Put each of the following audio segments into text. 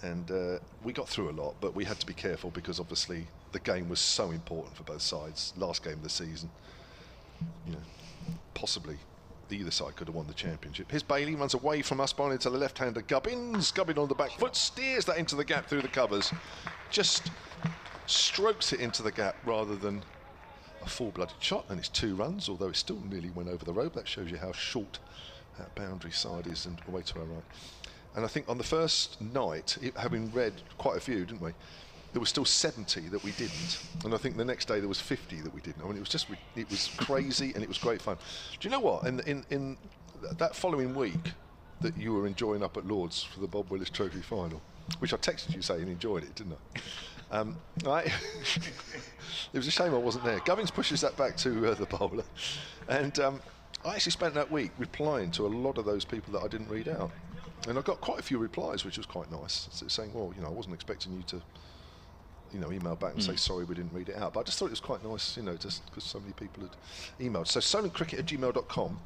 And we got through a lot, but we had to be careful because obviously the game was so important for both sides. Last game of the season, you know, possibly either side could have won the championship. Here's Bailey, runs away from us, bowling to the left-hander Gubbins. Gubbin on the back foot, steers that into the gap through the covers. Just strokes it into the gap rather than a full-blooded shot, and it's 2 runs, although it still nearly went over the rope. That shows you how short that boundary side is and away to our right. And I think on the first night, having read quite a few, didn't we? There was still 70 that we didn't. And I think the next day there was 50 that we didn't. I mean, it was crazy and it was great fun. Do you know what? In that following week that you were enjoying up at Lord's for the Bob Willis Trophy final, which I texted you saying you enjoyed it, didn't I? It was a shame I wasn't there. Gubbins pushes that back to the bowler. And I actually spent that week replying to a lot of those people that I didn't read out. And I got quite a few replies, which was quite nice, saying, well, you know, I wasn't expecting you to, you know, email back and say, sorry, we didn't read it out. But I just thought it was quite nice, you know, just because so many people had emailed. So solentcricket@gmail.com.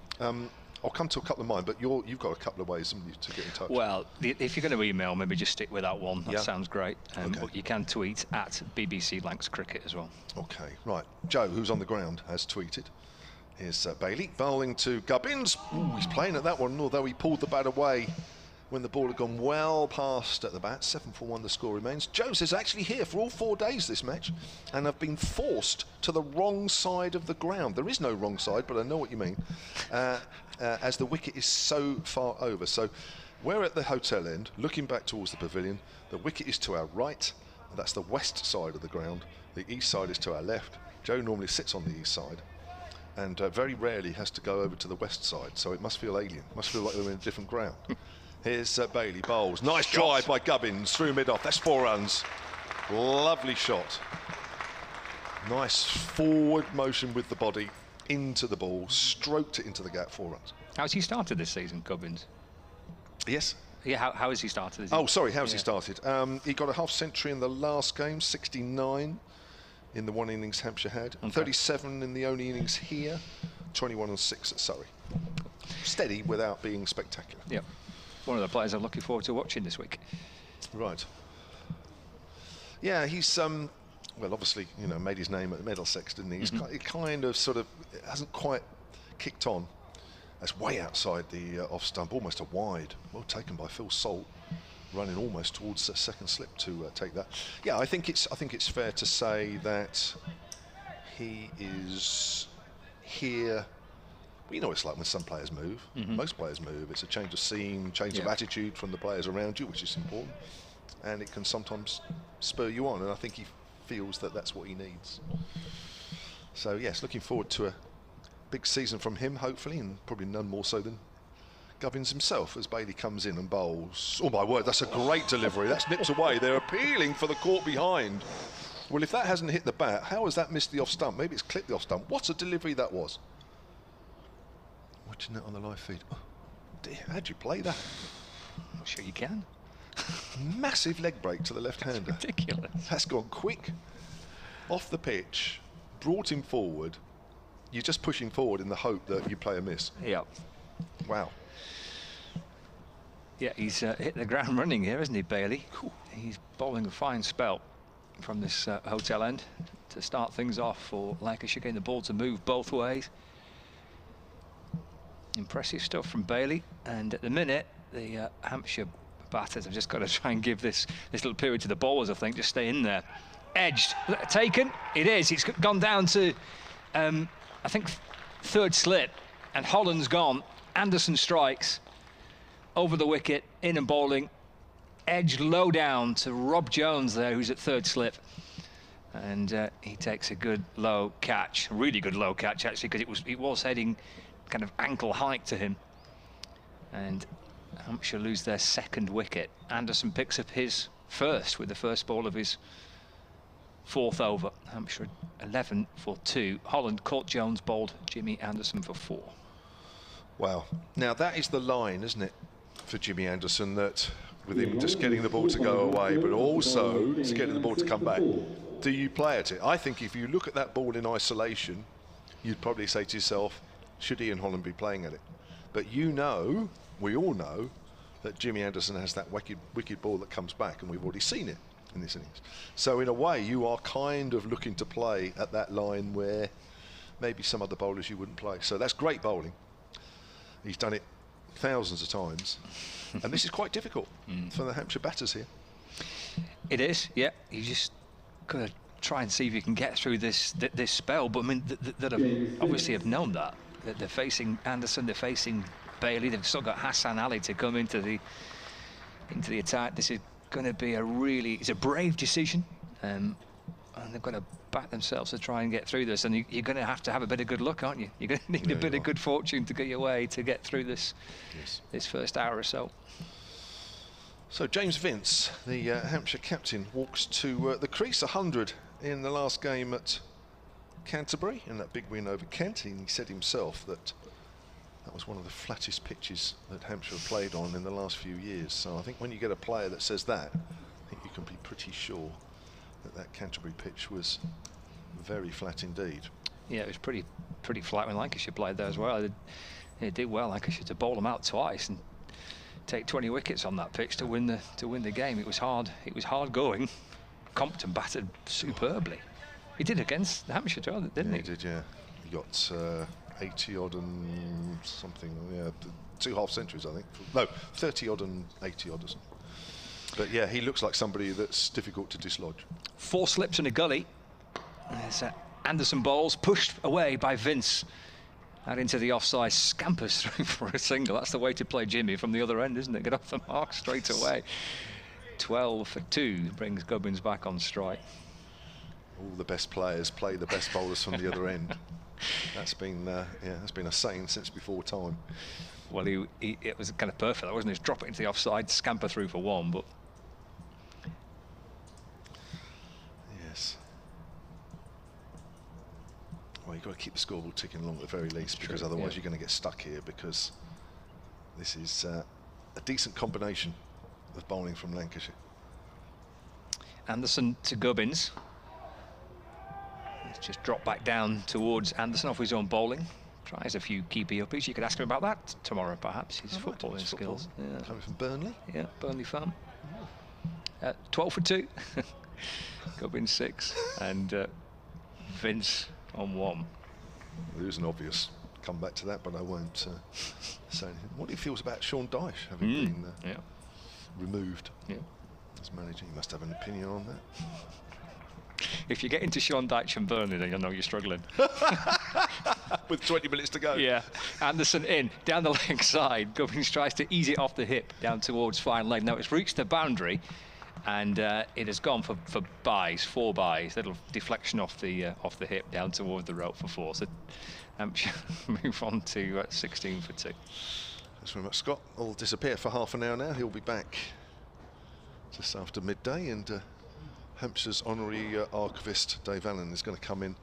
I'll come to a couple of mine, but you've got a couple of ways to get in touch. Well, if you're going to email, maybe just stick with that one. That sounds great. Okay. But you can tweet at BBC Lancs Cricket as well. Okay, right. Joe, who's on the ground, has tweeted. Here's Bailey, bowling to Gubbins. Ooh, he's playing at that one, although he pulled the bat away when the ball had gone well past at the bat. 7-for-1 the score remains. Joe says actually here for all 4 days this match, and I've been forced to the wrong side of the ground. There is no wrong side, but I know what you mean, as the wicket is so far over. So we're at the hotel end, looking back towards the pavilion. The wicket is to our right, and that's the west side of the ground. The east side is to our left. Joe normally sits on the east side, and very rarely has to go over to the west side, so it must feel alien, must feel like they're in a different ground. Here's Bailey, bowls. Nice drive by Gubbins through mid-off. That's 4 runs. Lovely shot. Nice forward motion with the body into the ball, stroked it into the gap, 4 runs. How's he started this season, Gubbins? Yes. Yeah, how has he started? Oh, sorry, how's he started? He got a half century in the last game, 69 in the 1 innings Hampshire had, 37 in the only innings here, 21 and 6 at Surrey. Steady without being spectacular. Yep. One of the players I'm looking forward to watching this week. Right. Yeah, he's well, obviously, you know, made his name at Middlesex, didn't he? He's kind of sort of hasn't quite kicked on. That's way outside the off stump, almost a wide. Well taken by Phil Salt, running almost towards the second slip to take that. Yeah, I think it's fair to say that he is here. You know what it's like when some players move. Most players move. It's a change of scene, change of attitude from the players around you, which is important. And it can sometimes spur you on. And I think he feels that that's what he needs. So, yes, looking forward to a big season from him, hopefully, and probably none more so than Gubbins himself as Bailey comes in and bowls. Oh, my word, that's a great delivery. That's nips away. They're appealing for the court behind. Well, if that hasn't hit the bat, how has that missed the off stump? Maybe it's clipped the off stump. What a delivery that was. Watching it on the live feed. Oh, dear, how'd you play that? I'm sure you can. Massive leg break to the left-hander. Ridiculous. That's gone quick. Off the pitch, brought him forward. You're just pushing forward in the hope that you play a miss. Yep. Wow. Yeah, he's hit the ground running here, isn't he, Bailey? Cool. He's bowling a fine spell from this hotel end to start things off for Lancashire, getting the ball to move both ways. Impressive stuff from Bailey, and at the minute the Hampshire batters have just got to try and give this little period to the bowlers. I think just stay in there. Edged, taken. It is. It's gone down to I think 3rd slip, and Holland's gone. Anderson strikes over the wicket, in and bowling, edged low down to Rob Jones there, who's at 3rd slip, and he takes a good low catch, really good low catch actually, because it was heading kind of ankle height to him, and Hampshire lose their 2nd wicket. Anderson picks up his 1st with the first ball of his 4th over. Hampshire 11 for 2. Holland caught Jones, bowled Jimmy Anderson for 4. Wow. Now that is the line, isn't it, for Jimmy Anderson, that with him just getting the ball to go away, but also to getting the ball to come back. Do you play at it? I think if you look at that ball in isolation, you'd probably say to yourself, should Ian Holland be playing at it? But you know, we all know, that Jimmy Anderson has that wicked ball that comes back, and we've already seen it in this innings. So in a way, you are kind of looking to play at that line where maybe some other bowlers you wouldn't play. So that's great bowling. He's done it thousands of times, and this is quite difficult for the Hampshire batters here. It is, yeah. You just got to try and see if you can get through this spell. But I mean, that obviously have known that they're facing Anderson, they're facing Bailey. They've still got Hassan Ali to come into the attack. This is going to be it's a brave decision, and they've got to back themselves to try and get through this. And you're going to have a bit of good luck, aren't you? You're going to need a bit of good fortune to get your way to get through this first hour or so. So James Vince, the Hampshire captain, walks to the crease 100 in the last game at Canterbury in that big win over Kent. And he said himself that was one of the flattest pitches that Hampshire have played on in the last few years. So I think when you get a player that says that, I think you can be pretty sure that Canterbury pitch was very flat indeed. Yeah, it was pretty flat when Lancashire played there as well. They did well, Lancashire, to bowl them out twice and take 20 wickets on that pitch to win the game. It was hard going. Compton battered superbly. He did against Hampshire, didn't he? He did, yeah. He got 80 odd and something, 2 half centuries, I think. No, 30 odd and 80 odd or something. But yeah, he looks like somebody that's difficult to dislodge. 4 slips in a gully. There's Anderson bowls, pushed away by Vince. Out into the offside, scampers through for a single. That's the way to play Jimmy from the other end, isn't it? Get off the mark straight away. 12 for 2 brings Gubbins back on strike. All the best players play the best bowlers from the other end. That's been a saying since before time. Well, it was kind of perfect, wasn't it? Just drop it into the offside, scamper through for 1, but yes. Well, you've got to keep the scoreboard ticking along at the very least, because otherwise you're going to get stuck here, because this is a decent combination of bowling from Lancashire. Anderson to Gubbins. Let's just drop back down towards Anderson off his own bowling. Tries a few keepy uppies. You could ask him about that tomorrow, perhaps. His footballing skills. Yeah. Coming from Burnley. Yeah, Burnley fan. 12 for 2. Gubbins 6 and Vince on 1. There's an obvious comeback to that, but I won't say anything. What do you feel about Sean Dyche having been removed as manager? You must have an opinion on that. If you get into Sean Dyche and Burnley, then you'll know you're struggling. With 20 minutes to go. Yeah. Anderson in, down the leg side. Gubbins tries to ease it off the hip, down towards fine leg. Now it's reached the boundary, and it has gone for buys, 4 buys. Little deflection off the hip, down toward the rope for 4. So Hampshire move on to 16 for 2. Thanks very much, Scott. I'll disappear for half an hour now. He'll be back just after midday, and Hampshire's honorary archivist Dave Allen is going to come in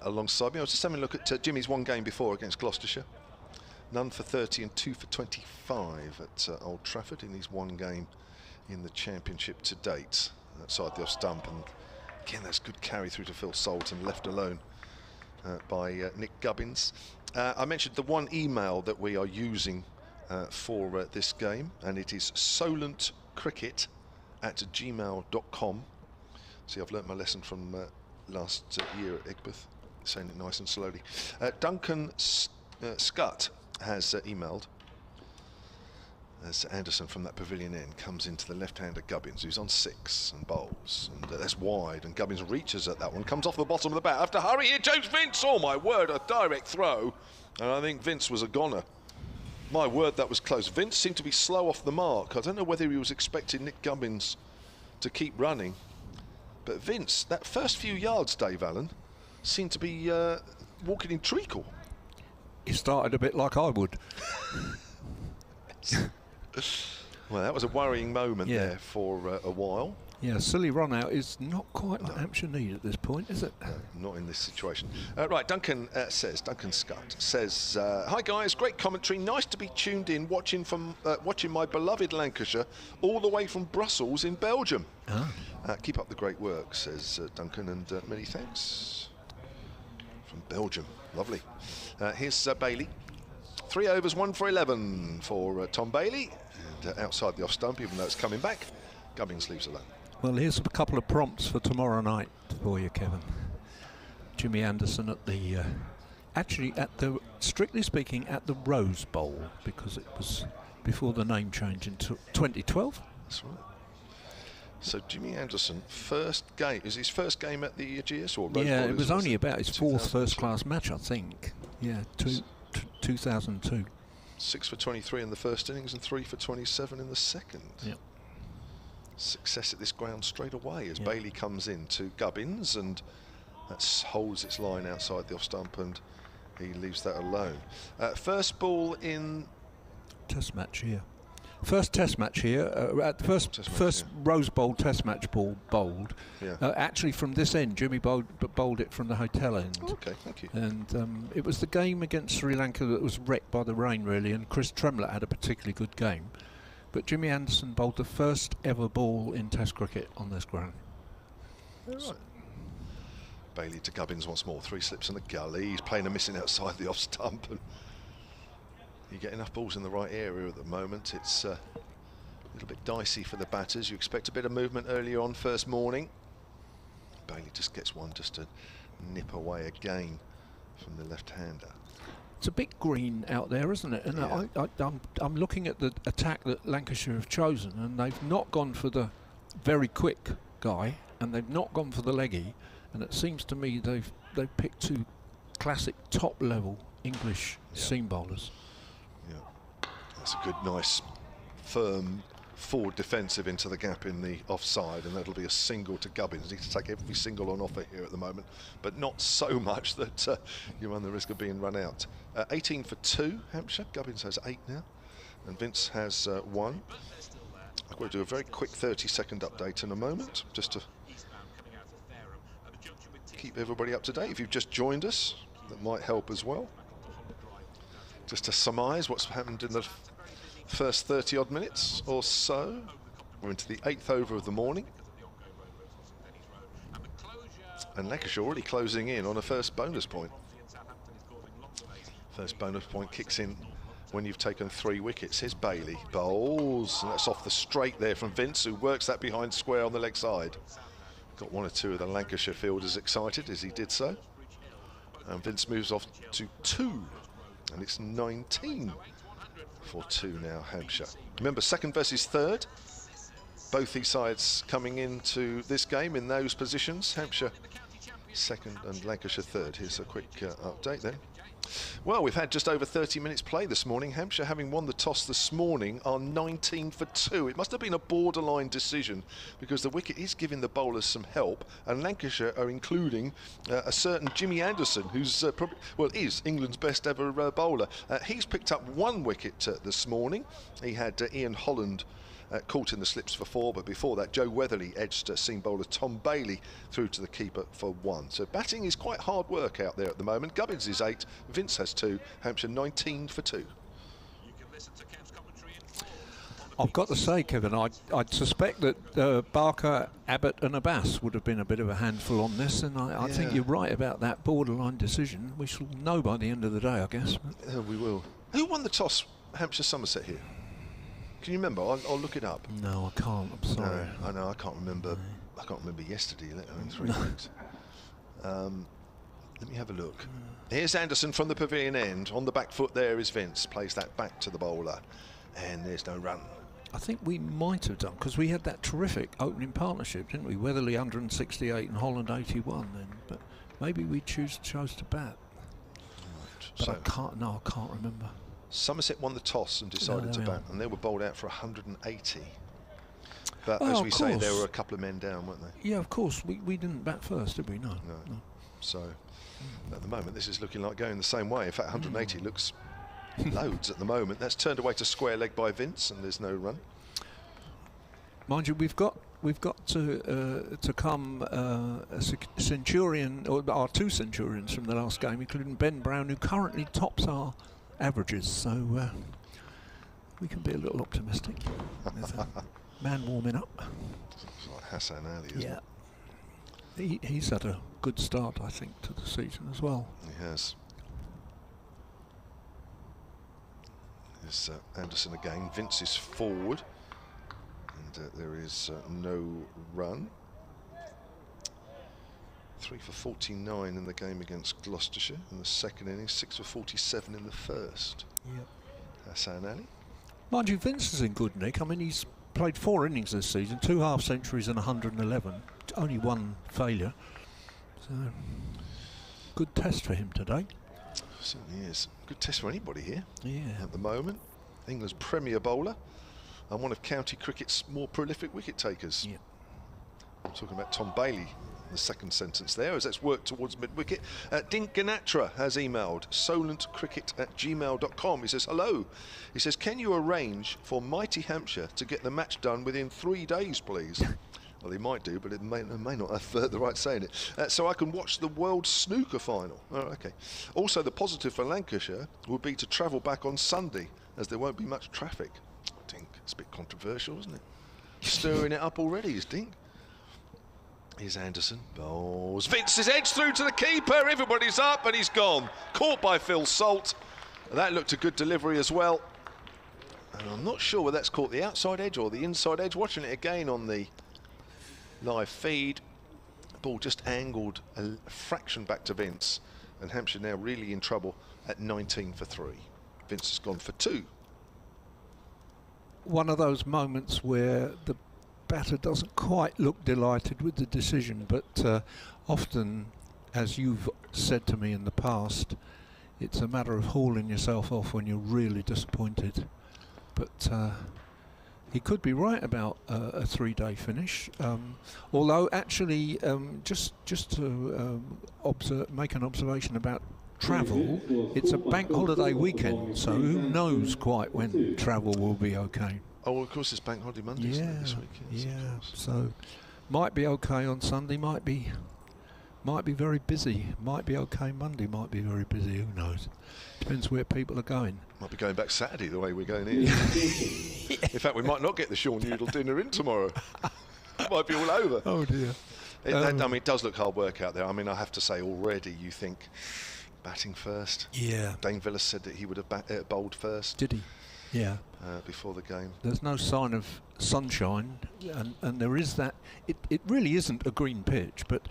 alongside me. I was just having a look at Jimmy's one game before against Gloucestershire. None for 30 and 2 for 25 at Old Trafford in his one game in the Championship to date. Outside the off stump, and again that's good carry through to Phil Salt and left alone by Nick Gubbins. I mentioned the one email that we are using for this game, and it is solentcricket@gmail.com. See, I've learnt my lesson from last year at Egbert, saying it nice and slowly. Duncan Scutt has emailed as Anderson from that pavilion end comes into the left-hander Gubbins, who's on 6 and bowls, and that's wide, and Gubbins reaches at that one, comes off the bottom of the bat. Have to hurry here, James Vince. Oh my word, a direct throw, and I think Vince was a goner. My word, that was close. Vince seemed to be slow off the mark. I don't know whether he was expecting Nick Gubbins to keep running, but Vince, that first few yards, Dave Allen, seemed to be walking in treacle. He started a bit like I would. Well, that was a worrying moment there for a while. Yeah, silly run out is not quite like Hampshire need at this point, is it? No, not in this situation. Right, Duncan Scott says, hi guys, great commentary. Nice to be tuned in, watching my beloved Lancashire all the way from Brussels in Belgium. Keep up the great work, says Duncan, and many thanks. From Belgium, lovely. Here's Bailey. 3 overs, 1 for 11 for Tom Bailey. And outside the off stump, even though it's coming back, Gubbins leaves alone. Well, here's a couple of prompts for tomorrow night for you, Kevin. Jimmy Anderson at the, strictly speaking, at the Rose Bowl, because it was before the name change in 2012. That's right. So Jimmy Anderson, first game, is his first game at the GS or Rose Bowl? Yeah, it was only about his fourth first-class match, I think. Yeah, 2002. 6 for 23 in the first innings and 3 for 27 in the second. Yep. Success at this ground straight away as Bailey comes in to Gubbins, and that holds its line outside the off stump, and he leaves that alone. First ball in Test match here. First Test match here. At the first Rose Bowl Test match ball bowled. Yeah. Actually, from this end, Jimmy bowled it from the hotel end. Oh, okay, thank you. And it was the game against Sri Lanka that was wrecked by the rain, really. And Chris Tremlett had a particularly good game. But Jimmy Anderson bowled the first ever ball in Test cricket on this ground. Right. Bailey to Gubbins once more. 3 slips in the gully. He's playing a missing outside the off stump. And you get enough balls in the right area at the moment. It's a little bit dicey for the batters. You expect a bit of movement earlier on first morning. Bailey just gets one just to nip away again from the left-hander. It's a bit green out there, isn't it? And Yeah. I'm looking at the attack that Lancashire have chosen, and they've not gone for the very quick guy, and they've not gone for the leggy, and it seems to me they've picked 2 classic top-level English seam bowlers. Yeah, that's a good, nice, firm forward defensive into the gap in the offside, and that'll be a single to Gubbins. Need to take every single on offer here at the moment, but not so much that you run the risk of being run out. 18 for 2, Hampshire. Gubbins has 8 now, and Vince has 1. I'm going to do a very quick 30-second update in a moment, just to keep everybody up to date. If you've just joined us, that might help as well. Just to surmise what's happened in the first 30-odd minutes or so. We're into the 8th over of the morning, and Lancashire already closing in on a first bonus point. First bonus point kicks in when you've taken 3 wickets. Here's Bailey, bowls, and that's off the straight there from Vince, who works that behind square on the leg side. Got 1 or 2 of the Lancashire fielders excited as he did so, and Vince moves off to 2, and it's 19 for 2 now, Hampshire. Remember, second versus third. Both these sides coming into this game in those positions. Hampshire second and Lancashire third. Here's a quick update then. Well, we've had just over 30 minutes play this morning. Hampshire, having won the toss this morning, are 19 for 2. It must have been a borderline decision, because the wicket is giving the bowlers some help, and Lancashire are including a certain Jimmy Anderson, who's is England's best ever bowler. He's picked up 1 wicket this morning. He had Ian Holland caught in the slips for 4, but before that Joe Weatherly edged seam bowler Tom Bailey through to the keeper for 1. So batting is quite hard work out there at the moment. Gubbins is 8, Vince has 2, Hampshire 19 for 2. I've got to say, Kevin, I'd suspect that Barker, Abbott and Abbas would have been a bit of a handful on this, and I think you're right about that borderline decision. We shall know by the end of the day, I guess. Yeah, we will. Who won the toss, Hampshire Somerset here? Can you remember? I'll look it up. No, I can't. I'm sorry. No, I know. I can't remember. No. I can't remember yesterday. Let alone 3 weeks. Let me have a look. Here's Anderson from the pavilion end. On the back foot there is Vince. Plays that back to the bowler, and there's no run. I think we might have done, because we had that terrific opening partnership, didn't we? Weatherly 168 and Holland 81 then. But maybe we chose to bat. Right. But So I can't remember. Somerset won the toss and decided to bat, and they were bowled out for 180. But Oh, as we of say, course. there were a couple of men down, weren't they? Yeah, of course. We didn't bat first, did we? No. No. So at the moment, this is looking like going the same way. In fact, 180 looks loads at the moment. That's turned away to square leg by Vince, and there's no run. Mind you, we've got to come a centurion, or our 2 centurions from the last game, including Ben Brown, who currently tops our averages. So we can be a little optimistic. There's a man warming up. It's like Hassan Ali, isn't it? He's had a good start, I think, to the season as well. He has. There's Anderson again. Vince is forward, and there is no run. 3 for 49 in the game against Gloucestershire in the second innings, 6 for 47 in the first. Yep. Hassan Ali. Mind you, Vince is in good nick. I mean, he's played 4 innings this season, 2 half centuries and 111. Only 1 failure. So, good test for him today. Certainly is. Good test for anybody here. Yeah. At the moment, England's premier bowler and one of county cricket's more prolific wicket takers. Yep. I'm talking about Tom Bailey. The second sentence there, as that's worked towards mid-wicket. Dink Ganatra has emailed solentcricket@gmail.com. He says, hello. He says, can you arrange for mighty Hampshire to get the match done within 3 days, please? Well, they might do, but it may not have the right saying it. So I can watch the World Snooker Final. Oh, okay. Also, the positive for Lancashire would be to travel back on Sunday, as there won't be much traffic. Dink, it's a bit controversial, isn't it? Stirring it up already, is Dink. Here's Anderson, bowls. Vince is edged through to the keeper. Everybody's up and he's gone. Caught by Phil Salt. That looked a good delivery as well. And I'm not sure whether that's caught the outside edge or the inside edge. Watching it again on the live feed. Ball just angled a fraction back to Vince. And Hampshire now really in trouble at 19 for 3. Vince has gone for 2. One of those moments where the batter doesn't quite look delighted with the decision, but often, as you've said to me in the past, it's a matter of hauling yourself off when you're really disappointed. But he could be right about a 3-day finish. Although, actually, just to make an observation about travel, it's a bank holiday weekend, so who knows quite when travel will be okay. Oh, well, of course, it's Bank Holiday Monday, isn't it, this weekend? Yeah, so might be okay on Sunday, might be very busy. Might be okay Monday, might be very busy, who knows. Depends where people are going. Might be going back Saturday the way we're going here. In fact, we might not get the Sean Noodle dinner in tomorrow. It might be all over. Oh, dear. I mean, it does look hard work out there. I mean, I have to say already, you think batting first. Yeah. Dane Villas said that he would have bowled first. Did he? Yeah. Before the game. There's no sign of sunshine, and there is that. It really isn't a green pitch, but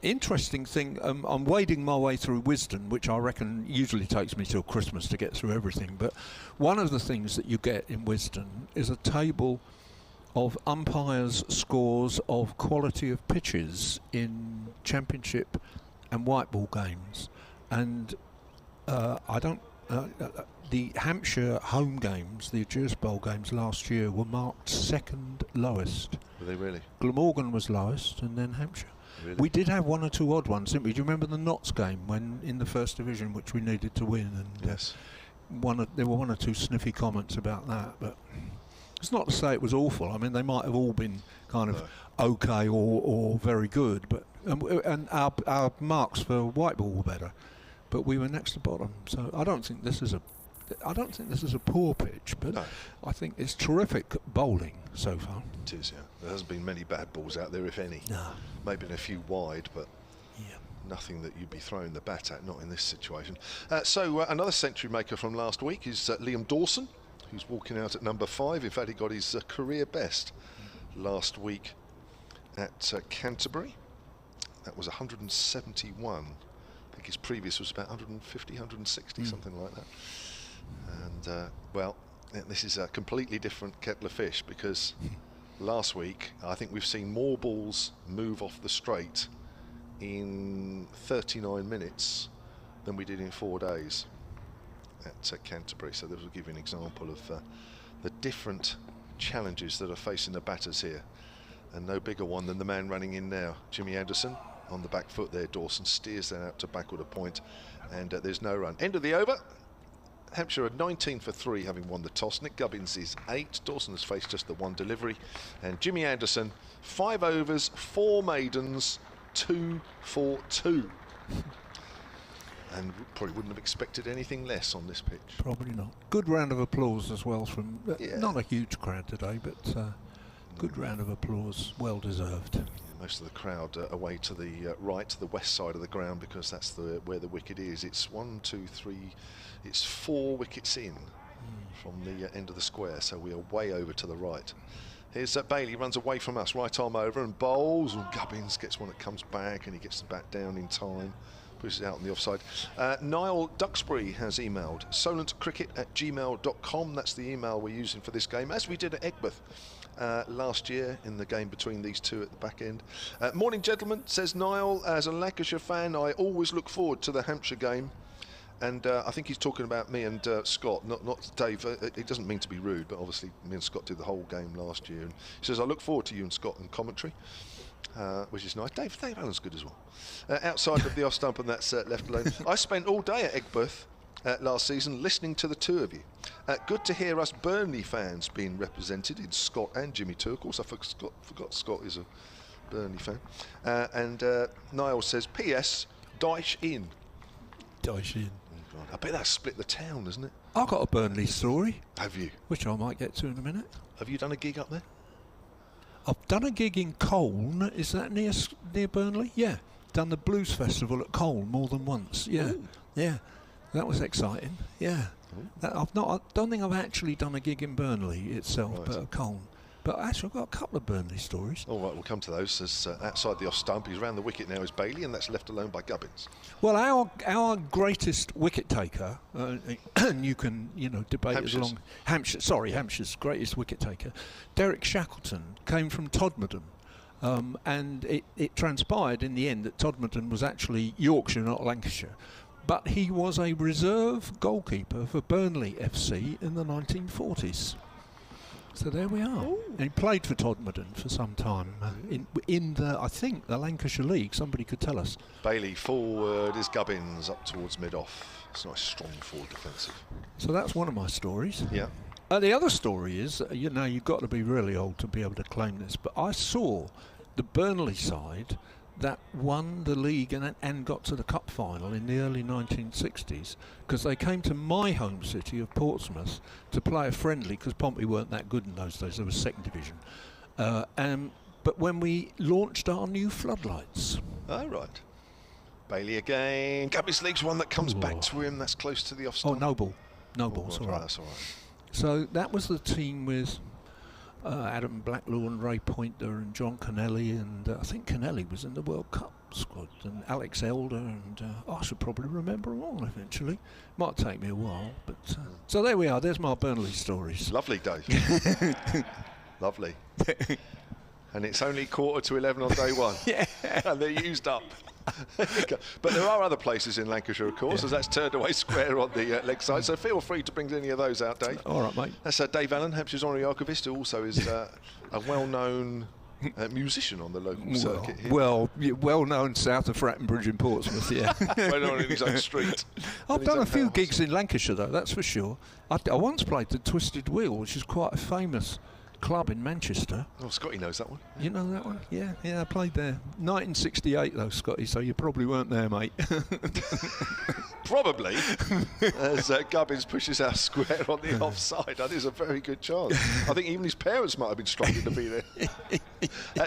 interesting thing, I'm wading my way through Wisden, which I reckon usually takes me till Christmas to get through everything, but one of the things that you get in Wisden is a table of umpires' scores of quality of pitches in Championship and white ball games, and the Hampshire home games, the Adjust Bowl games last year, were marked second lowest. Were they really? Glamorgan was lowest, and then Hampshire. Really? We did have 1 or 2 odd ones, didn't we? Do you remember the Notts game when in the first division, which we needed to win? And yes. There were 1 or 2 sniffy comments about that, but it's not to say it was awful. I mean, they might have all been kind of okay or very good, but and our marks for white ball were better, but we were next to bottom. So I don't think this is a poor pitch, but no. I think it's terrific bowling so far. It is, yeah. There hasn't been many bad balls out there, if any. No. Maybe a few wide, but yeah, nothing that you'd be throwing the bat at, not in this situation. So another century maker from last week is Liam Dawson, who's walking out at number 5. In fact, he got his career best last week at Canterbury. That was 171. I think his previous was about 150, 160, something like that. And, well, this is a completely different kettle of fish, because last week I think we've seen more balls move off the straight in 39 minutes than we did in 4 days at Canterbury. So this will give you an example of the different challenges that are facing the batters here. And no bigger one than the man running in now, Jimmy Anderson. On the back foot there, Dawson steers that out to backward a point, and there's no run. End of the over. Hampshire are 19 for 3, having won the toss. Nick Gubbins is 8. Dawson has faced just the 1 delivery. And Jimmy Anderson, 5 overs, 4 maidens, 2 for 2. And probably wouldn't have expected anything less on this pitch. Probably not. Good round of applause as well from, not a huge crowd today, but good round of applause, well deserved. Yeah, most of the crowd away to the right, to the west side of the ground, because that's where the wicket is. It's 1, 2, 3... It's 4 wickets in from the end of the square, so we are way over to the right. Here's Bailey, runs away from us, right arm over and bowls, and Gubbins gets one that comes back and he gets the bat down in time, pushes it out on the offside. Niall Duxbury has emailed solentcricket@gmail.com. That's the email we're using for this game, as we did at Egbert last year in the game between these two at the back end. Morning, gentlemen, says Niall. As a Lancashire fan, I always look forward to the Hampshire game. And I think he's talking about me and Scott, not Dave. He doesn't mean to be rude, but obviously me and Scott did the whole game last year. And he says, I look forward to you and Scott in commentary, which is nice. Dave Allen's good as well. Outside of the off stump, and that's left alone. I spent all day at Egbert last season listening to the two of you. Good to hear us Burnley fans being represented in Scott and Jimmy too. Of course, I forgot Scott is a Burnley fan. And Niall says, P.S. Dyche in. Dyche in. I bet that split the town, isn't it? I've got a Burnley story. Have you? Which I might get to in a minute. Have you done a gig up there? I've done a gig in Colne. Is that near Burnley? Yeah. Done the Blues Festival at Colne more than once. Yeah. Ooh. Yeah. That was exciting. Yeah. I don't think I've actually done a gig in Burnley itself, right. But at Colne. But actually, I've got a couple of Burnley stories. All right, we'll come to those. As outside the off stump, he's round the wicket now is Bailey, and that's left alone by Gubbins. Well, our greatest wicket taker, and you can debate as long. Hampshire's greatest wicket taker, Derek Shackleton, came from Todmorden, and it transpired in the end that Todmorden was actually Yorkshire, not Lancashire. But he was a reserve goalkeeper for Burnley FC in the 1940s. So there we are. Ooh. And he played for Todmorden for some time in the, I think, the Lancashire League. Somebody could tell us. Bailey forward is Gubbins up towards mid-off. It's a nice strong forward defensive. So that's one of my stories. Yeah. The other story is, you've got to be really old to be able to claim this, but I saw the Burnley side that won the league and got to the cup final in the early 1960s, because they came to my home city of Portsmouth to play a friendly, because Pompey weren't that good in those days. They were second division. But when we launched our new floodlights. Oh, right. Bailey again. Gubbins league's one that comes back to him. That's close to the off stump. Oh, no ball. It's all right. That's all right. So that was the team with Adam Blacklaw, Ray Pointer and John Kennelly, and I think Kennelly was in the World Cup squad, and Alex Elder, and I should probably remember them all eventually. Might take me a while, but so there we are. There's my Burnley stories. Lovely, Dave. Lovely. And it's only 11:15 on day one. Yeah. And they're used up. But there are other places in Lancashire, of course, as that's turned away square on the leg side, so feel free to bring any of those out, Dave. All right, mate. That's Dave Allen, Hampshire's honorary archivist, who also is a well-known musician on the local circuit here. Well known south of Fratton Bridge in Portsmouth, yeah. Well known in his own street. I've done a few gigs in Lancashire, though, that's for sure. I once played the Twisted Wheel, which is quite a famous club in Manchester. Oh, Scotty knows that one. You know that one? Yeah, I played there. 1968 though, Scotty, so you probably weren't there, mate. Probably. As Gubbins pushes out square on the offside. That is a very good chance. I think even his parents might have been struggling to be there.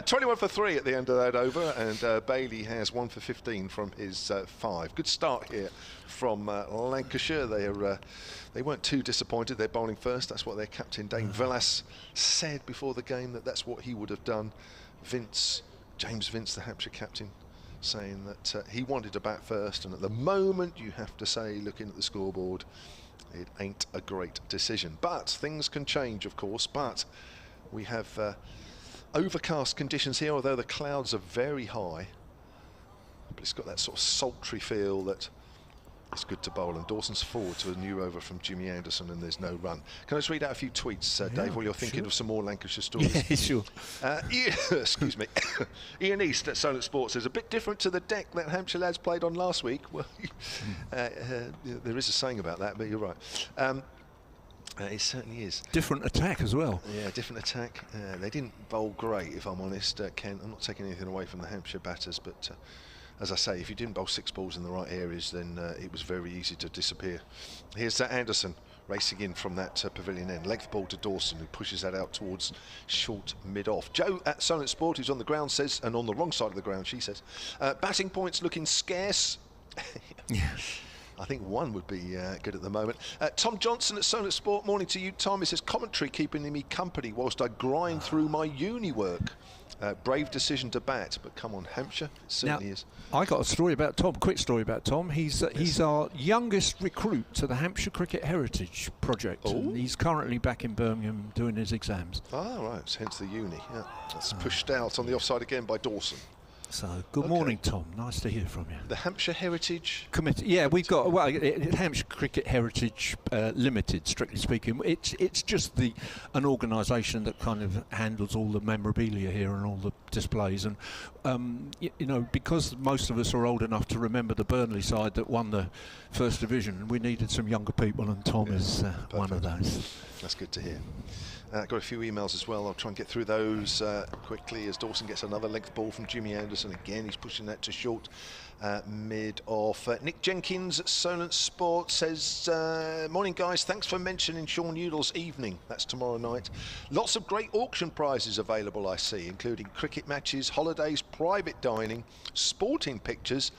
21 for 3 at the end of that over, and Bailey has 1 for 15 from his 5. Good start here from Lancashire. They weren't too disappointed. They're bowling first. That's what their captain Dane Villas said before the game, that's what he would have done. James Vince, the Hampshire captain, saying that he wanted to bat first, and at the moment you have to say, looking at the scoreboard, it ain't a great decision. But things can change, of course. But we have overcast conditions here, although the clouds are very high. But it's got that sort of sultry feel that it's good to bowl, and Dawson's forward to a new over from Jimmy Anderson, and there's no run. Can I just read out a few tweets, Dave, while you're thinking of some more Lancashire stories? Yeah, sure. Excuse me. Ian East at Solent Sports says, a bit different to the deck that Hampshire lads played on last week. Well, there is a saying about that, but you're right. It certainly is. Different attack as well. Yeah, different attack. They didn't bowl great, if I'm honest, Ken. I'm not taking anything away from the Hampshire batters, but as I say, if you didn't bowl 6 balls in the right areas, then it was very easy to disappear. Here's Anderson racing in from that pavilion end. Length ball to Dawson, who pushes that out towards short mid-off. Joe at Solent Sport, who's on the ground, says, and on the wrong side of the ground, she says, batting points looking scarce. Yeah. I think one would be good at the moment. Tom Johnson at Sonnet Sport, morning to you, Tom. He says, commentary keeping me company whilst I grind through my uni work. Brave decision to bat, but come on, Hampshire, it certainly is. I got a story about Tom, quick story about Tom. He's our youngest recruit to the Hampshire Cricket Heritage Project. And he's currently back in Birmingham doing his exams. Ah, right, hence the uni. Yeah. That's pushed out on the offside again by Dawson. So, good morning, Tom. Nice to hear from you. The Hampshire Heritage Committee. Yeah, we've got Hampshire Cricket Heritage Limited, strictly speaking. It's just an organisation that kind of handles all the memorabilia here and all the displays. And because most of us are old enough to remember the Burnley side that won the First Division, we needed some younger people, and Tom is one of those. That's good to hear. Got a few emails as well. I'll try and get through those quickly as Dawson gets another length ball from Jimmy Anderson. Again, he's pushing that to short mid-off. Nick Jenkins at Solent Sport says, morning guys, thanks for mentioning Sean Udall's evening. That's tomorrow night. Lots of great auction prizes available, I see, including cricket matches, holidays, private dining, sporting pictures,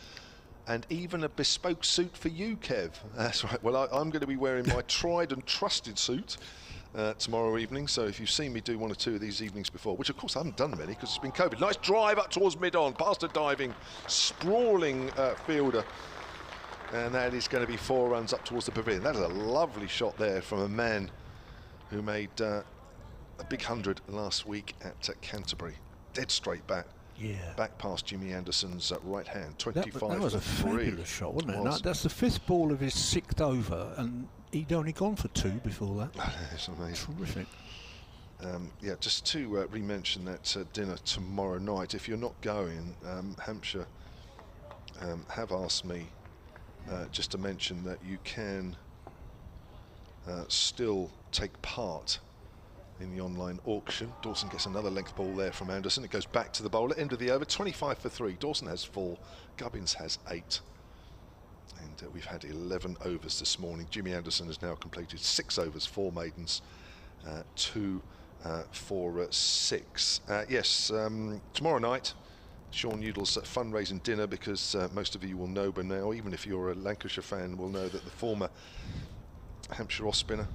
and even a bespoke suit for you, Kev. That's right. Well, I'm going to be wearing my tried and trusted suit tomorrow evening, so if you've seen me do one or two of these evenings before, which of course I haven't done many because it's been COVID. Nice drive up towards mid-on, past a diving, sprawling fielder, and that is going to be 4 runs up towards the pavilion. That is a lovely shot there from a man who made a big 100 last week at Canterbury. Dead straight back. Yeah. Back past Jimmy Anderson's right hand, 25 That was a fabulous shot, wasn't it? No, that's the 5th ball of his 6th over, and he'd only gone for 2 before that. It's amazing. Terrific. Yeah, just to re-mention that dinner tomorrow night, if you're not going, Hampshire have asked me just to mention that you can still take part in the online auction. Dawson gets another length ball there from Anderson. It goes back to the bowler, end of the over, 25 for 3. Dawson has 4, Gubbins has 8. And we've had 11 overs this morning. Jimmy Anderson has now completed 6 overs, 4 maidens, 2 for 6. Yes, tomorrow night, Sean Udall's fundraising dinner, because most of you will know by now, even if you're a Lancashire fan, will know that the former Hampshire off-spinner,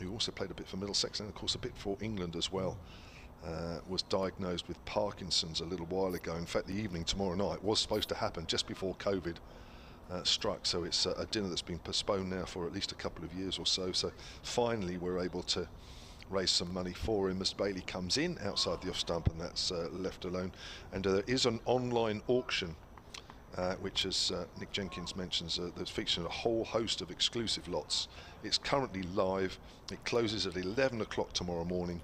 who also played a bit for Middlesex and of course a bit for England as well, was diagnosed with Parkinson's a little while ago. In fact, the evening tomorrow night was supposed to happen just before COVID struck, so it's a dinner that's been postponed now for at least a couple of years or so. So finally we're able to raise some money for him as Bailey comes in outside the off stump, and that's left alone. And there is an online auction which, as Nick Jenkins mentions, that's featuring a whole host of exclusive lots. It's currently live. It closes at 11 o'clock tomorrow morning,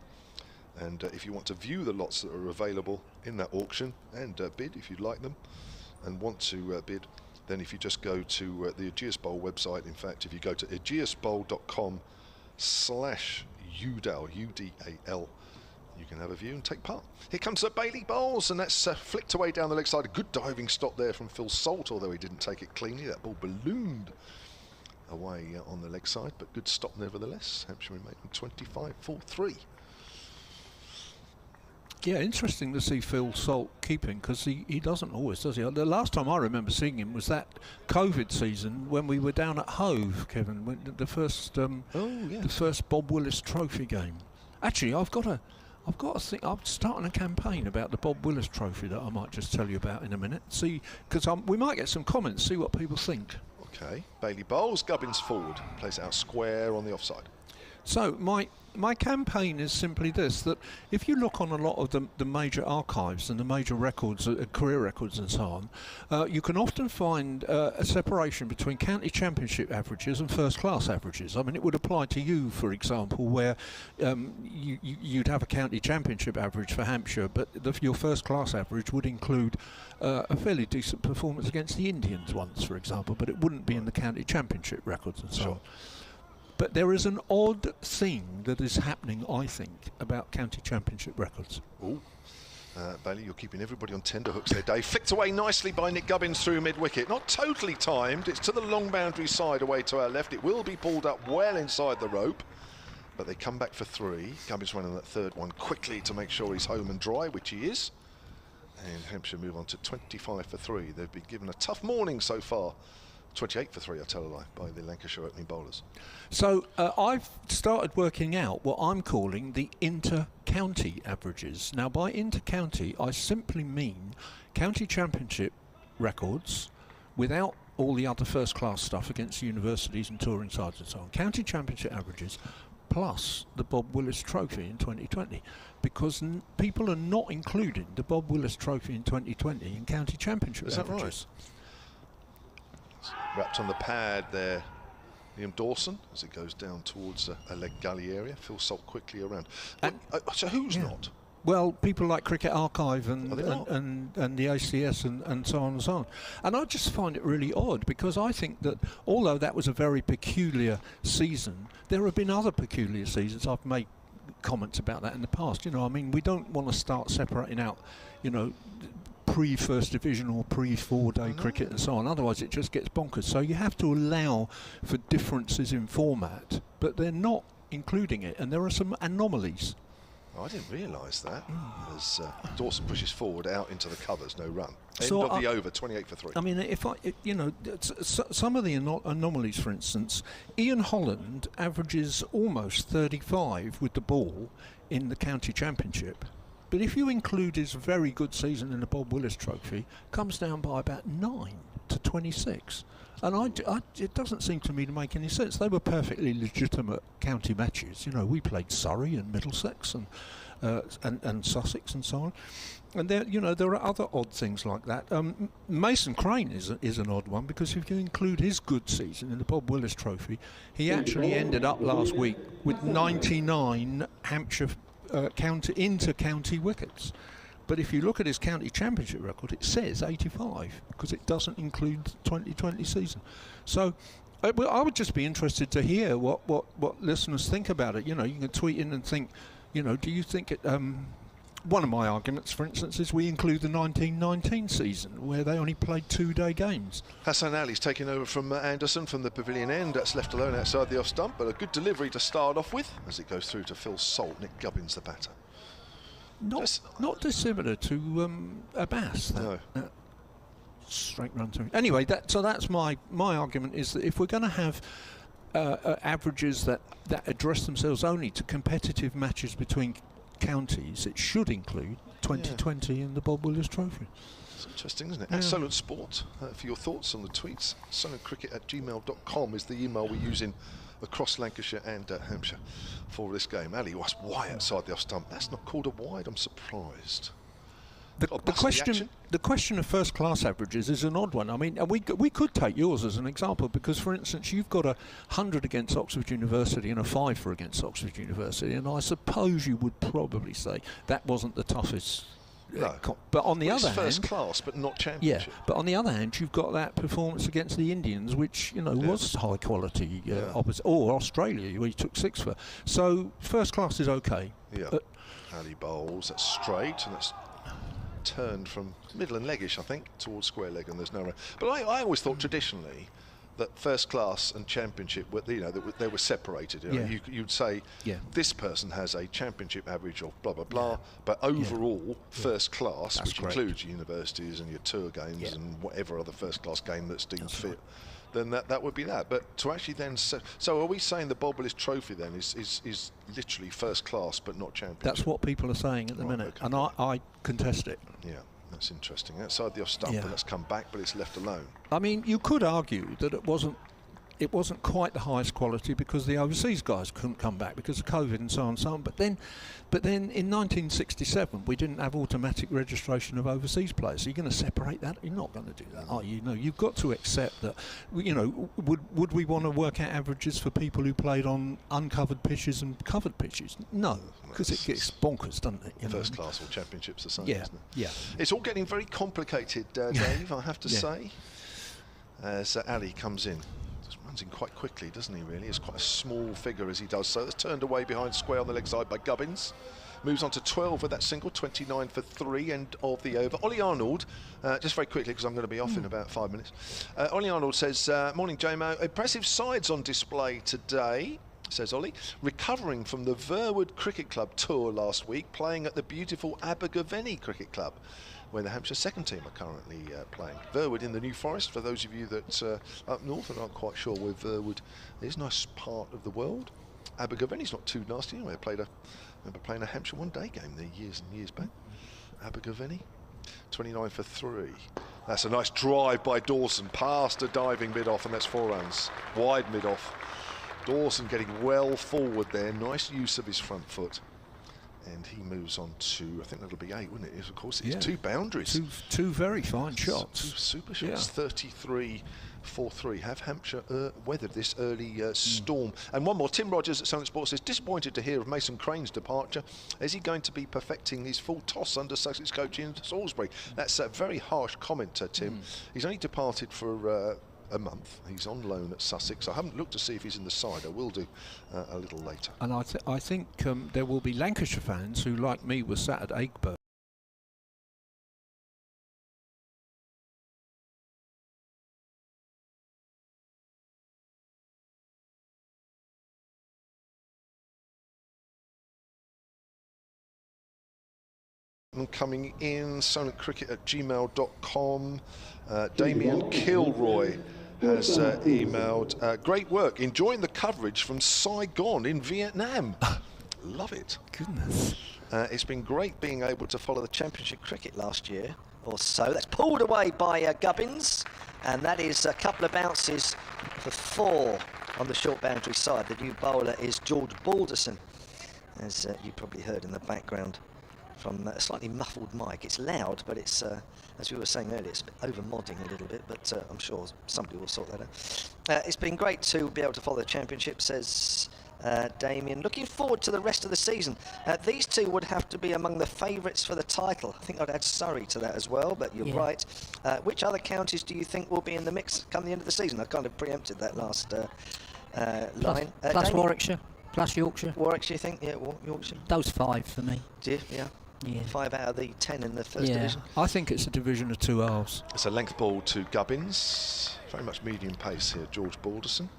and if you want to view the lots that are available in that auction and bid if you'd like them and want to bid, then if you just go to the Aegeus Bowl website, in fact if you go to aegeusbowl.com/Udal, U-D-A-L, you can have a view and take part. Here comes the Bailey Bowls, and that's flicked away down the leg side. A good diving stop there from Phil Salt, although he didn't take it cleanly. That ball ballooned away on the leg side, but good stop nevertheless. Hampshire remain 25 for 3. Yeah, interesting to see Phil Salt keeping, because he doesn't always, does he? The last time I remember seeing him was that COVID season when we were down at Hove, Kevin, when the first the first Bob Willis Trophy game. Actually, I've got a thing. I'm starting a campaign about the Bob Willis Trophy that I might just tell you about in a minute. See, because we might get some comments. See what people think. Okay, Bailey Bowles, Gubbins forward, plays it out square on the offside. So my campaign is simply this: that if you look on a lot of the major archives and the major records, career records and so on, you can often find a separation between county championship averages and first class averages. I mean, it would apply to you, for example, where you'd have a county championship average for Hampshire, but your first class average would include a fairly decent performance against the Indians once, for example, but it wouldn't be in the county championship records and so on. But there is an odd thing that is happening, I think, about county championship records. Ooh. Bailey, you're keeping everybody on tender hooks there, Dave. Flicked away nicely by Nick Gubbins through mid-wicket. Not totally timed. It's to the long boundary side away to our left. It will be pulled up well inside the rope, but they come back for 3. Gubbins running that third one quickly to make sure he's home and dry, which he is. And Hampshire move on to 25 for 3. They've been given a tough morning so far 28 for 3, I tell a lie, by the Lancashire opening bowlers. So I've started working out what I'm calling the inter-county averages. Now, by inter-county, I simply mean county championship records without all the other first-class stuff against universities and touring sides and so on. County championship averages plus the Bob Willis Trophy in 2020, because people are not including the Bob Willis Trophy in 2020 in county championship averages. Right? Wrapped on the pad there, Liam Dawson, as it goes down towards a leg gully area. Phil Salt quickly around. So who's not? Well, people like Cricket Archive and the ACS and so on and so on. And I just find it really odd, because I think that although that was a very peculiar season, there have been other peculiar seasons. I've made comments about that in the past. You know, I mean, we don't want to start separating out, you know, pre-first division or pre-4-day cricket and so on. Otherwise, it just gets bonkers. So you have to allow for differences in format, but they're not including it. And there are some anomalies. Oh, I didn't realise that. As Dawson pushes forward out into the covers, no run. End So of the over, 28 for 3. I mean, you know, some of the anomalies, for instance, Ian Holland averages almost 35 with the ball in the county championship. But if you include his very good season in the Bob Willis Trophy, comes down by about 9 to 26. And it doesn't seem to me to make any sense. They were perfectly legitimate county matches. You know, we played Surrey and Middlesex and Sussex and so on. And there, you know, there are other odd things like that. Mason Crane is an odd one, because if you include his good season in the Bob Willis Trophy, he actually ended up last week with 99 Hampshire inter-county wickets. But if you look at his county championship record, it says 85, because it doesn't include the 2020 season. So I would just be interested to hear what listeners think about it. You know, you can tweet in and think, you know, do you think it... one of my arguments, for instance, is we include the 1919 season, where they only played 2-day games. Hassan Ali's taking over from Anderson from the pavilion end. That's left alone outside the off-stump, but a good delivery to start off with as it goes through to Phil Salt. Nick Gubbins, the batter. Not dissimilar to Abbas. No. Straight run through. Anyway, that's my argument, is that if we're going to have averages that address themselves only to competitive matches between counties, it should include 2020 and the Bob Willis Trophy. It's interesting, isn't it? At Solent Sport, for your thoughts on the tweets, solentcricket@gmail.com is the email we're using across Lancashire and Hampshire for this game. Ali was wide outside the off stump. That's not called a wide. I'm surprised. The question of first class averages is an odd one. I mean, we could take yours as an example, because, for instance, you've got 100 against Oxford University and a 5 for against Oxford University, and I suppose you would probably say that wasn't the toughest. No. But on the other hand, first class, but not championship. Yeah, but on the other hand, you've got that performance against the Indians, which, you know, was high quality, opposite, or Australia, where you took 6 for. So first class is okay. Yeah. Ali bowls, that's straight, and that's turned from middle and leggish, I think, towards square leg, and there's no run. But I always thought traditionally that first class and championship were, you know, they were separated. You know, you'd say this person has a championship average of blah blah blah, but overall first class, which includes universities and your tour games and whatever other first class game that's deemed fit, then that would be that. But to actually then so are we saying the Bob Willis Trophy then is literally first class but not championship? That's what people are saying at the minute, and I contest it. Yeah. That's interesting. Outside the off stump, and that's come back, but it's left alone. I mean, you could argue that it wasn't quite the highest quality because the overseas guys couldn't come back because of COVID and so on and so on. But then in 1967, we didn't have automatic registration of overseas players. So you're going to separate that? You're not going to do that, are you? No, you've got to accept that. You know, would we want to work out averages for people who played on uncovered pitches and covered pitches? No, because it gets bonkers, doesn't it? First class or championships the same, isn't it? Yeah. It's all getting very complicated, Dave, I have to say, as Ali comes in. Runs in quite quickly, doesn't he, really? It's quite a small figure as he does so. It's turned away behind square on the leg side by Gubbins. Moves on to 12 with that single, 29 for 3, end of the over. Ollie Arnold, just very quickly, because I'm going to be off in about 5 minutes. Ollie Arnold says, morning, JMO. Impressive sides on display today. says Ollie. Recovering from the Verwood Cricket Club tour last week, playing at the beautiful Abergavenny Cricket Club, where the Hampshire second team are currently playing. Verwood in the New Forest, for those of you that up north and aren't quite sure where Verwood is, nice part of the world. Abergavenny's not too nasty anyway. I remember playing a Hampshire one-day game there years and years back. Abergavenny, 29 for 3. That's a nice drive by Dawson, past a diving mid-off, and that's 4 runs. Wide mid-off. Dawson getting well forward there, nice use of his front foot. And he moves on to, I think that'll be 8, wouldn't it? Of course, it's 2 boundaries. Two very fine shots. 2 super shots, 33 for 3. Have Hampshire weathered this early storm? And one more, Tim Rogers at Sunnet Sports says, disappointed to hear of Mason Crane's departure. Is he going to be perfecting his full toss under Sussex coach Ian Salisbury? That's a very harsh comment, Tim. He's only departed for a month. He's on loan at Sussex. I haven't looked to see if he's in the side. I will do a little later. And I think there will be Lancashire fans who, like me, were sat at Egbert. Coming in, sonatcricket@gmail.com. Damien Kilroy has emailed, great work, enjoying the coverage from Saigon in Vietnam. Love it. Goodness. It's been great being able to follow the championship cricket last year or so. That's pulled away by Gubbins, and that is a couple of bounces for 4 on the short boundary side. The new bowler is George Balderson, as you probably heard in the background from a slightly muffled mic. It's loud, but it's, as we were saying earlier, it's over-modding a little bit, but I'm sure somebody will sort that out. It's been great to be able to follow the championship, says Damien. Looking forward to the rest of the season. These two would have to be among the favourites for the title. I think I'd add Surrey to that as well, but you're right. Which other counties do you think will be in the mix come the end of the season? I kind of preempted that last line. Plus Warwickshire, plus Yorkshire. Warwickshire, you think? Yeah, Yorkshire. Those 5 for me. Do you? Yeah. 5 out of the 10 in the first division. I think it's a division of 2 halves. It's a length ball to Gubbins. Very much medium pace here, George Balderson.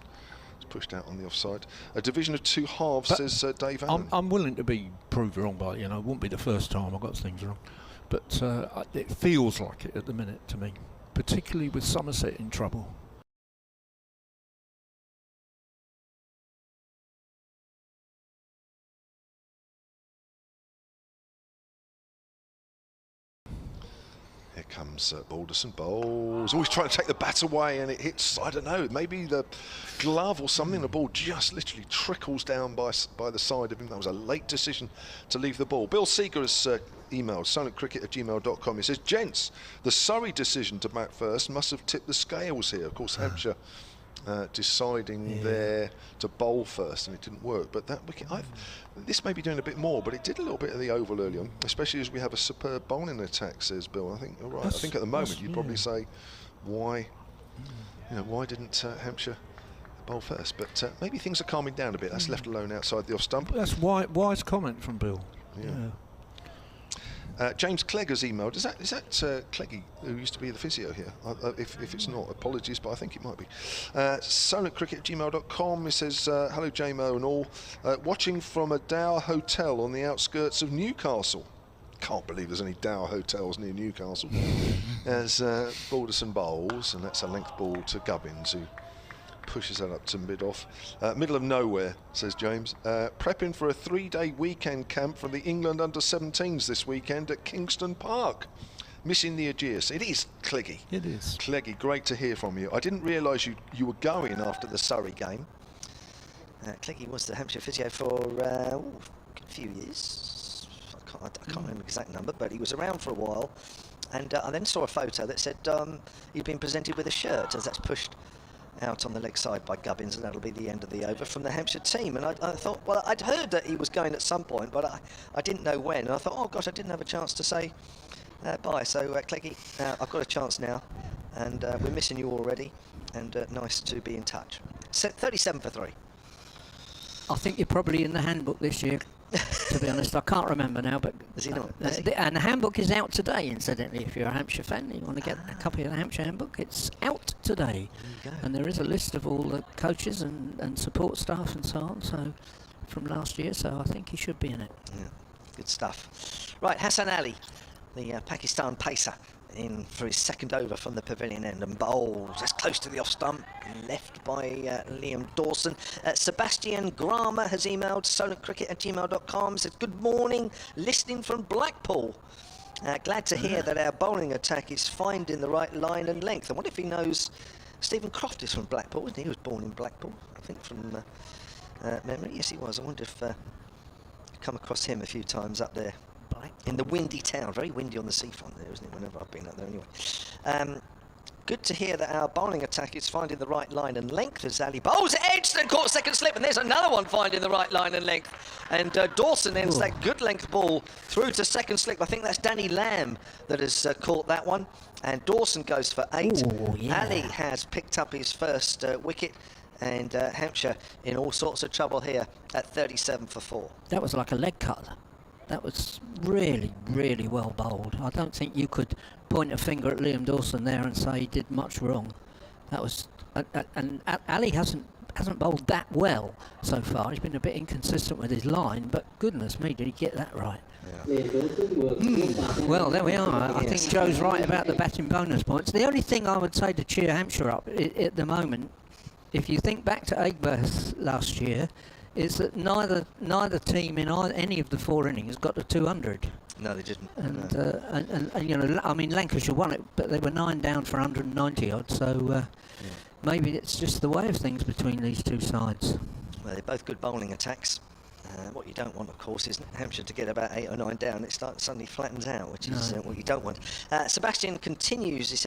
It's pushed out on the offside. A division of 2 halves, but says Dave Allen. I'm willing to be proved wrong, but it won't be the first time I got things wrong. But it feels like it at the minute to me, particularly with Somerset in trouble. Here comes Balderson, bowls. Always trying to take the bat away, and it hits, I don't know, maybe the glove or something. The ball just literally trickles down by the side of him. That was a late decision to leave the ball. Bill Seeger has emailed sonatcricket@gmail.com. He says, gents, the Surrey decision to bat first must have tipped the scales here. Of course, Hampshire deciding there to bowl first, and it didn't work. But that wicket, this may be doing a bit more, but it did a little bit of the oval early on, especially as we have a superb bowling attack, says Bill. I think you're right. I think at the moment you'd probably say, why didn't Hampshire bowl first? But maybe things are calming down a bit. That's left alone outside the off stump. That's wise comment from Bill. Yeah. James Clegg has emailed. Is that Cleggy, who used to be the physio here? If it's not, apologies, but I think it might be. sonatcricket@gmail.com. He says, hello JMO and all. Watching from a Dower Hotel on the outskirts of Newcastle. Can't believe there's any Dower Hotels near Newcastle. As Balderson bowls, and that's a length ball to Gubbins, who pushes that up to mid-off. Middle of nowhere, says James. Prepping for a 3-day weekend camp from the England under-17s this weekend at Kingston Park. Missing the Aegeus. It is Cleggy. It is. Cleggy, great to hear from you. I didn't realise you were going after the Surrey game. Cleggy was the Hampshire physio for a few years. I can't remember the exact number, but he was around for a while. And I then saw a photo that said he'd been presented with a shirt, as that's pushed out on the leg side by Gubbins, and that'll be the end of the over from the Hampshire team. And I thought, well, I'd heard that he was going at some point, but I didn't know when. And I thought, oh gosh, I didn't have a chance to say bye. So Cleggy, I've got a chance now, and we're missing you already, and nice to be in touch. 37 for 3. I think you're probably in the handbook this year, to be honest. I can't remember now, but Is he not? and the handbook is out today, incidentally. If you're a Hampshire fan and you want to get a copy of the Hampshire handbook, it's out today. There you go. And there is a list of all the coaches and support staff and so on, so from last year, so I think he should be in it. Yeah, good stuff. Right, Hassan Ali, the Pakistan pacer, in for his second over from the pavilion end and bowls. That's close to the off stump, left by Liam Dawson. Sebastian Grammer has emailed solentcricket@gmail.com, said, good morning, listening from Blackpool. Glad to hear that our bowling attack is finding the right line and length. I wonder if he knows Stephen Croft is from Blackpool, isn't he? He was born in Blackpool, I think, from memory. Yes, he was. I wonder if you've come across him a few times up there. In the windy town, very windy on the seafront there, isn't it, whenever I've been up there anyway. Good to hear that our bowling attack is finding the right line and length as Ali bowls edged and caught second slip, and there's another one finding the right line and length. And Dawson ends that good length ball through to second slip. I think that's Danny Lamb that has caught that one. And Dawson goes for 8. Ooh, yeah. Ali has picked up his first wicket. And Hampshire in all sorts of trouble here at 37 for 4. That was like a leg cut. That was really, really well bowled. I don't think you could point a finger at Liam Dawson there and say he did much wrong. That was, and Ali hasn't bowled that well so far. He's been a bit inconsistent with his line, but goodness me, did he get that right? Well, there we are. I think Joe's right about the batting bonus points. The only thing I would say to cheer Hampshire up at the moment, if you think back to Aigburth last year, is that neither team in any of the 4 innings got to 200. No, they didn't. And you know, I mean, Lancashire won it, but they were 9 down for 190 odd. So maybe it's just the way of things between these two sides. Well, they're both good bowling attacks. What you don't want, of course, is Hampshire to get about 8 or 9 down. It suddenly flattens out, which is what you don't want. Sebastian continues. He says,